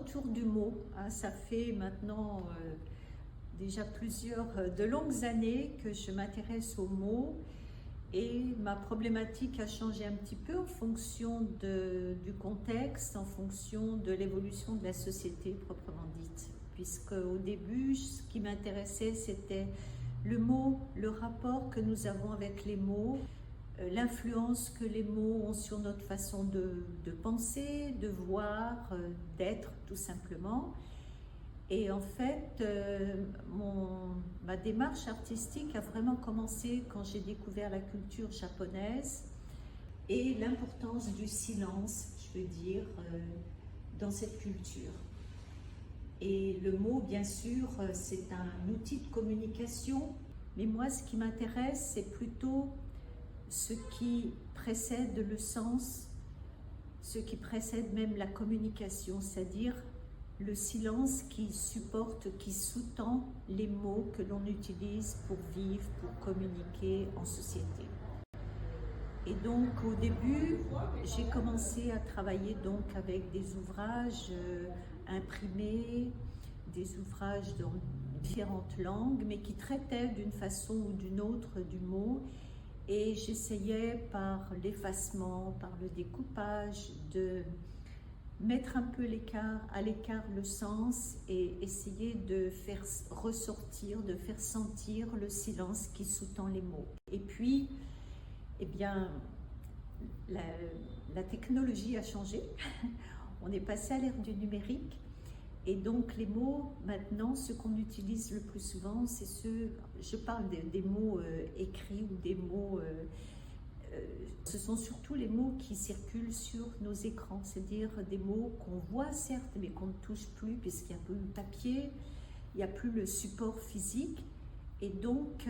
autour du mot. Ça fait maintenant déjà de longues années que je m'intéresse aux mots et ma problématique a changé un petit peu en fonction du contexte, en fonction de l'évolution de la société proprement dite. Puisque au début, ce qui m'intéressait, c'était le mot, le rapport que nous avons avec les mots, l'influence que les mots ont sur notre façon de penser, de voir, d'être tout simplement. Et en fait, ma démarche artistique a vraiment commencé quand j'ai découvert la culture japonaise et l'importance du silence, je veux dire, dans cette culture. Et le mot, bien sûr, c'est un outil de communication, mais moi, ce qui m'intéresse, c'est plutôt ce qui précède le sens, ce qui précède même la communication, c'est-à-dire le silence qui supporte, qui sous-tend les mots que l'on utilise pour vivre, pour communiquer en société. Et donc au début, j'ai commencé à travailler donc avec des ouvrages imprimés, des ouvrages dans différentes langues, mais qui traitaient d'une façon ou d'une autre du mot. Et j'essayais par l'effacement, par le découpage, de mettre un peu à l'écart le sens et essayer de faire ressortir, de faire sentir le silence qui sous-tend les mots. Et puis, eh bien, la technologie a changé. On est passé à l'ère du numérique. Et donc les mots, maintenant, ce qu'on utilise le plus souvent, c'est je parle des mots écrits ou des mots, ce sont surtout les mots qui circulent sur nos écrans, c'est-à-dire des mots qu'on voit certes, mais qu'on ne touche plus puisqu'il n'y a plus le papier, il n'y a plus le support physique. Et donc,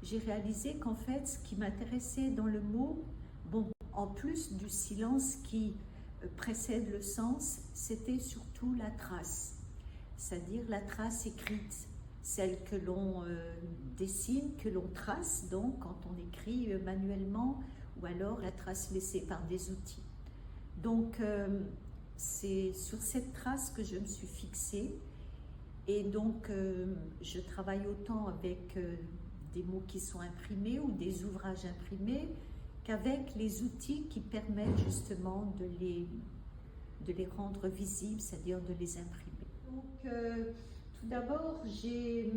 j'ai réalisé qu'en fait, ce qui m'intéressait dans le mot, en plus du silence qui précède le sens, c'était surtout la trace, c'est-à-dire la trace écrite, celle que l'on dessine, que l'on trace donc quand on écrit manuellement, ou alors la trace laissée par des outils. Donc c'est sur cette trace que je me suis fixée, et donc je travaille autant avec des mots qui sont imprimés ou des ouvrages imprimés, qu'avec les outils qui permettent justement de les rendre visibles, c'est-à-dire de les imprimer. Donc, tout d'abord, j'ai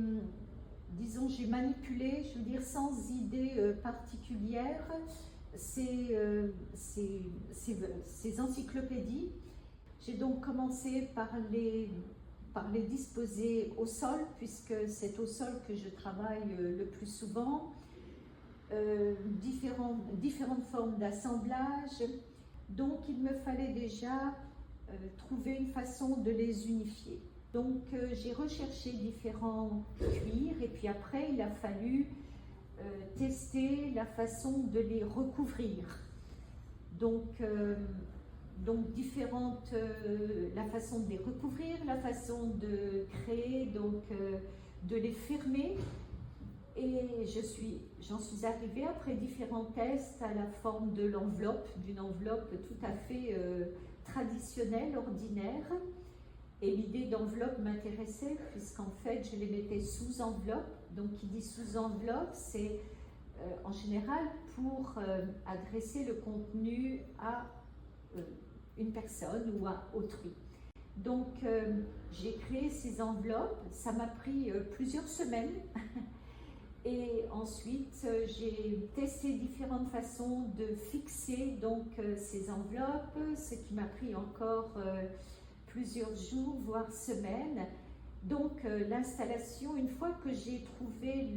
manipulé, je veux dire, sans idée particulière, ces encyclopédies. J'ai donc commencé par les disposer au sol, puisque c'est au sol que je travaille le plus souvent. Différentes formes d'assemblage, donc il me fallait déjà trouver une façon de les unifier. Donc j'ai recherché différents cuirs et puis après il a fallu tester la façon de les recouvrir. Donc la façon de les recouvrir, la façon de créer, de les fermer. Et j'en suis arrivée après différents tests à la forme de d'une enveloppe tout à fait traditionnelle, ordinaire. Et l'idée d'enveloppe m'intéressait puisqu'en fait je les mettais sous enveloppe. Donc qui dit sous enveloppe, c'est en général pour adresser le contenu à une personne ou à autrui. Donc j'ai créé ces enveloppes, ça m'a pris plusieurs semaines. Et ensuite, j'ai testé différentes façons de fixer donc ces enveloppes, ce qui m'a pris encore plusieurs jours, voire semaines. Donc l'installation, une fois que j'ai trouvé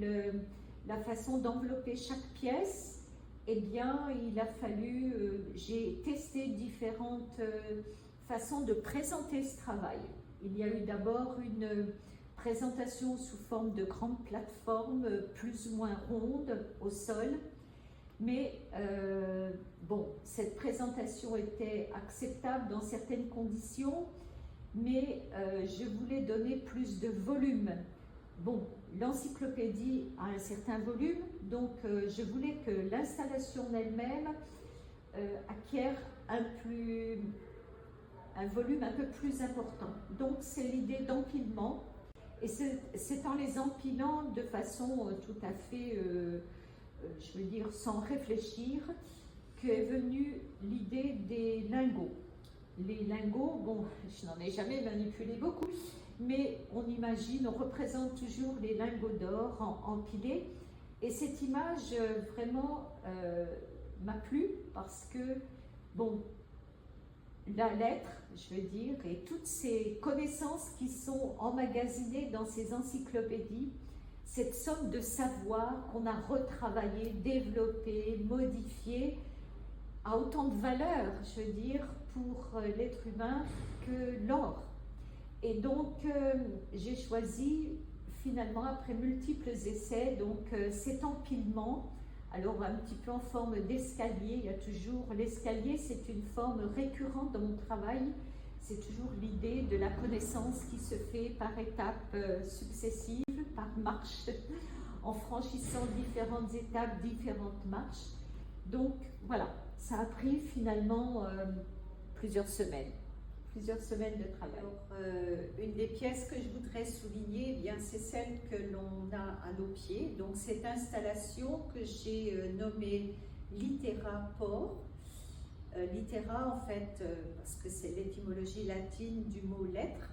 la façon d'envelopper chaque pièce, eh bien, il a fallu, j'ai testé différentes façons de présenter ce travail. Il y a eu d'abord une présentation sous forme de grande plateforme, plus ou moins ronde au sol. Mais cette présentation était acceptable dans certaines conditions, mais je voulais donner plus de volume. L'encyclopédie a un certain volume, donc je voulais que l'installation en elle-même acquiert un volume un peu plus important. Donc c'est l'idée d'empilement, et c'est en les empilant de façon tout à fait, je veux dire, sans réfléchir, qu'est venue l'idée des lingots. Les lingots, bon, je n'en ai jamais manipulé beaucoup, mais on imagine, on représente toujours les lingots d'or empilés, et cette image vraiment m'a plu parce que, bon, la lettre, je veux dire, et toutes ces connaissances qui sont emmagasinées dans ces encyclopédies, cette somme de savoir qu'on a retravaillé, développé, modifié, a autant de valeur, je veux dire, pour l'être humain que l'or. Et donc, j'ai choisi, finalement, après multiples essais, donc cet empilement. Alors, un petit peu en forme d'escalier, il y a toujours l'escalier, c'est une forme récurrente dans mon travail. C'est toujours l'idée de la connaissance qui se fait par étapes successives, par marche, en franchissant différentes étapes, différentes marches. Donc, voilà, ça a pris finalement plusieurs semaines de travail. Alors, une des pièces que je voudrais souligner, eh bien, c'est celle que l'on a à nos pieds. Donc, cette installation que j'ai nommée Litera Por. Litera, en fait, parce que c'est l'étymologie latine du mot lettre,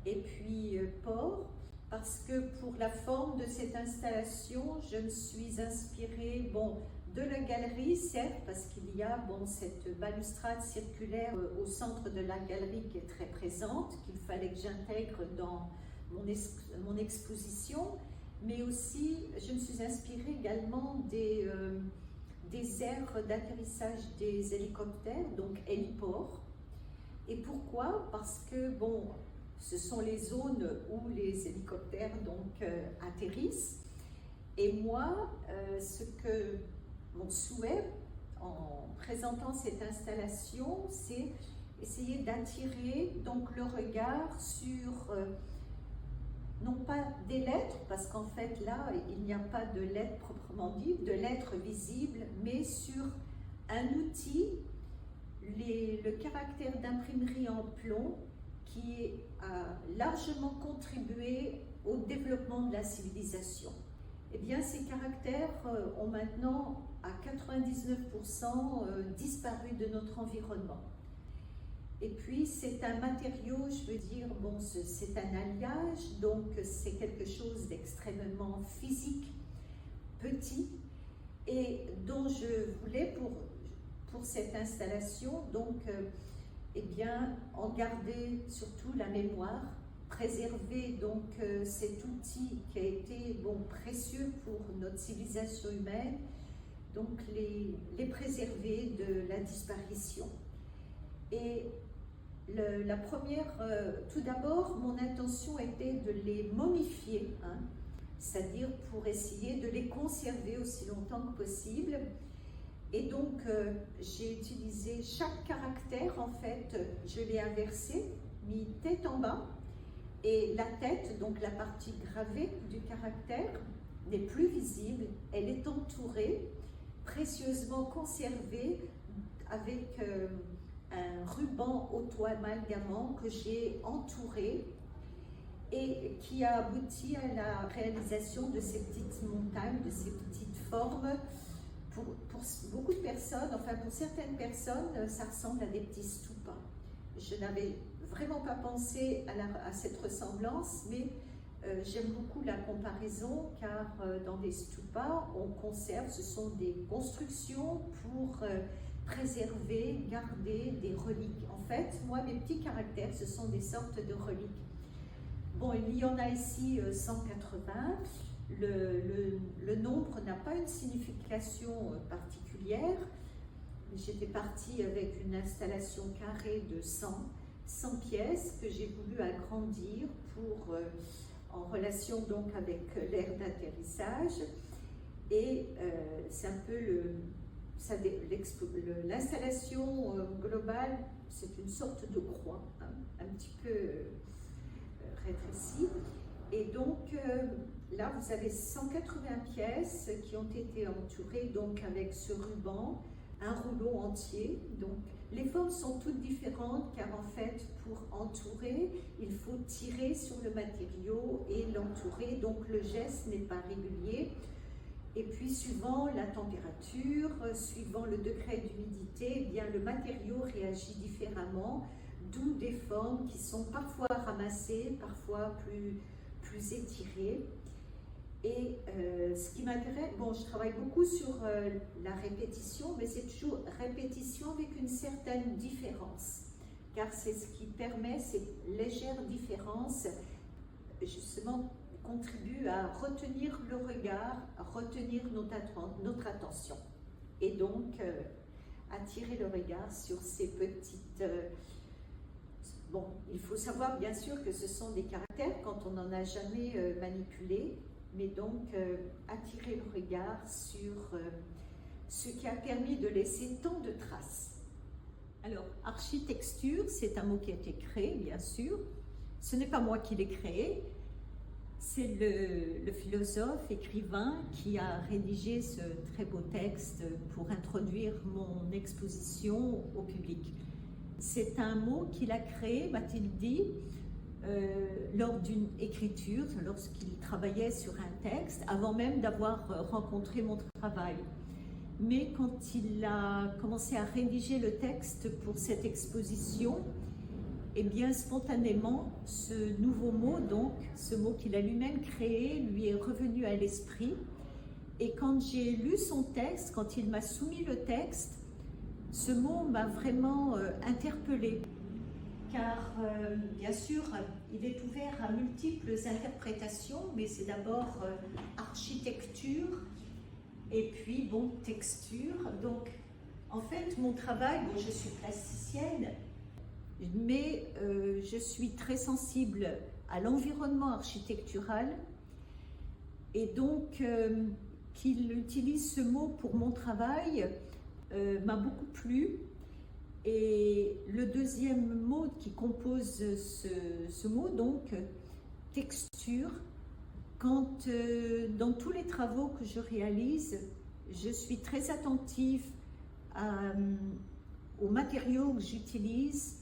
et puis por, parce que pour la forme de cette installation, je me suis inspirée, bon, de la galerie, certes, parce qu'il y a cette balustrade circulaire au centre de la galerie qui est très présente, qu'il fallait que j'intègre dans mon exposition, mais aussi je me suis inspirée également des aires d'atterrissage des hélicoptères, donc héliport. Et pourquoi? Parce que, bon, ce sont les zones où les hélicoptères atterrissent. Et moi, mon souhait en présentant cette installation, c'est essayer d'attirer donc le regard sur, non pas des lettres, parce qu'en fait là, il n'y a pas de lettres proprement dites, de lettres visibles, mais sur un outil, le caractère d'imprimerie en plomb, qui a largement contribué au développement de la civilisation. Eh bien, ces caractères ont maintenant à 99% disparu de notre environnement. Et puis, c'est un matériau, je veux dire, bon, c'est un alliage, donc c'est quelque chose d'extrêmement physique, petit, et dont je voulais, pour cette installation, donc, eh bien, en garder surtout la mémoire, préserver donc cet outil qui a été précieux pour notre civilisation humaine, donc les préserver de la disparition. Et la première, tout d'abord, mon intention était de les momifier, hein, c'est-à-dire pour essayer de les conserver aussi longtemps que possible. Et donc, j'ai utilisé chaque caractère, en fait, je l'ai inversé, mis tête en bas, et la tête, donc la partie gravée du caractère, n'est plus visible, elle est entourée, précieusement conservée, avec un ruban auto-amalgamant que j'ai entouré et qui a abouti à la réalisation de ces petites montagnes, de ces petites formes. Pour beaucoup de personnes, enfin pour certaines personnes, ça ressemble à des petits stupas. Je n'avais vraiment pas pensé à cette ressemblance, mais j'aime beaucoup la comparaison, car dans des stupas, on conserve, ce sont des constructions pour préserver, garder des reliques. En fait, moi, mes petits caractères, ce sont des sortes de reliques. Bon, il y en a ici 180. Le nombre n'a pas une signification particulière. J'étais partie avec une installation carrée de 100 pièces que j'ai voulu agrandir en relation donc avec l'aire d'atterrissage. Et c'est un peu l'installation globale, c'est une sorte de croix, hein, un petit peu rétrécie. Et donc là, vous avez 180 pièces qui ont été entourées donc avec ce ruban, un rouleau entier. Donc les formes sont toutes différentes car en fait pour entourer, il faut tirer sur le matériau et l'entourer, donc le geste n'est pas régulier. Et puis suivant la température, suivant le degré d'humidité, eh bien le matériau réagit différemment, d'où des formes qui sont parfois ramassées, parfois plus étirées. Et ce qui m'intéresse, bon, je travaille beaucoup sur la répétition, mais c'est toujours répétition avec une certaine différence, car c'est ce qui permet, ces légères différences, justement, contribue à retenir le regard, à retenir notre attention, et donc attirer le regard sur ces petites... bon, il faut savoir bien sûr que ce sont des caractères quand on n'en a jamais manipulé, mais donc attirer le regard sur ce qui a permis de laisser tant de traces. Alors, architecture, c'est un mot qui a été créé, bien sûr. Ce n'est pas moi qui l'ai créé, c'est le philosophe, écrivain qui a rédigé ce très beau texte pour introduire mon exposition au public. C'est un mot qu'il a créé, m'a-t-il dit, lors d'une écriture, lorsqu'il travaillait sur un texte, avant même d'avoir rencontré mon travail. Mais quand il a commencé à rédiger le texte pour cette exposition, eh bien spontanément, ce nouveau mot, donc, ce mot qu'il a lui-même créé, lui est revenu à l'esprit. Et quand j'ai lu son texte, quand il m'a soumis le texte, ce mot m'a vraiment interpellée. Car, bien sûr, il est ouvert à multiples interprétations, mais c'est d'abord architecture, et puis, bon, texture. Donc, en fait, mon travail, bon, je suis plasticienne, mais je suis très sensible à l'environnement architectural, et donc, qu'il utilise ce mot pour mon travail m'a beaucoup plu. Et le deuxième mot qui compose ce mot, donc, texture, quand dans tous les travaux que je réalise, je suis très attentive aux matériaux que j'utilise,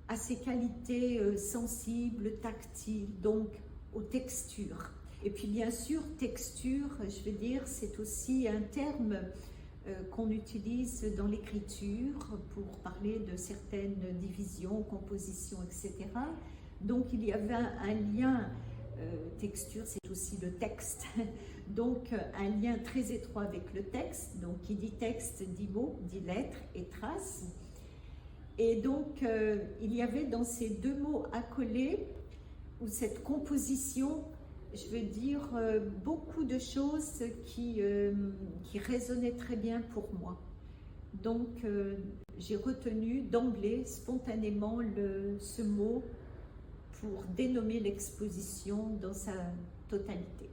à ses qualités sensibles, tactiles, donc aux textures. Et puis bien sûr, texture, je veux dire, c'est aussi un terme qu'on utilise dans l'écriture pour parler de certaines divisions, compositions, etc. Donc il y avait un lien, texture c'est aussi le texte, donc un lien très étroit avec le texte. Donc qui dit texte dit mots, dit lettres et traces. Et donc il y avait dans ces deux mots accolés, ou cette composition, je veux dire, beaucoup de choses qui résonnaient très bien pour moi. Donc, j'ai retenu d'emblée, spontanément, ce mot pour dénommer l'exposition dans sa totalité.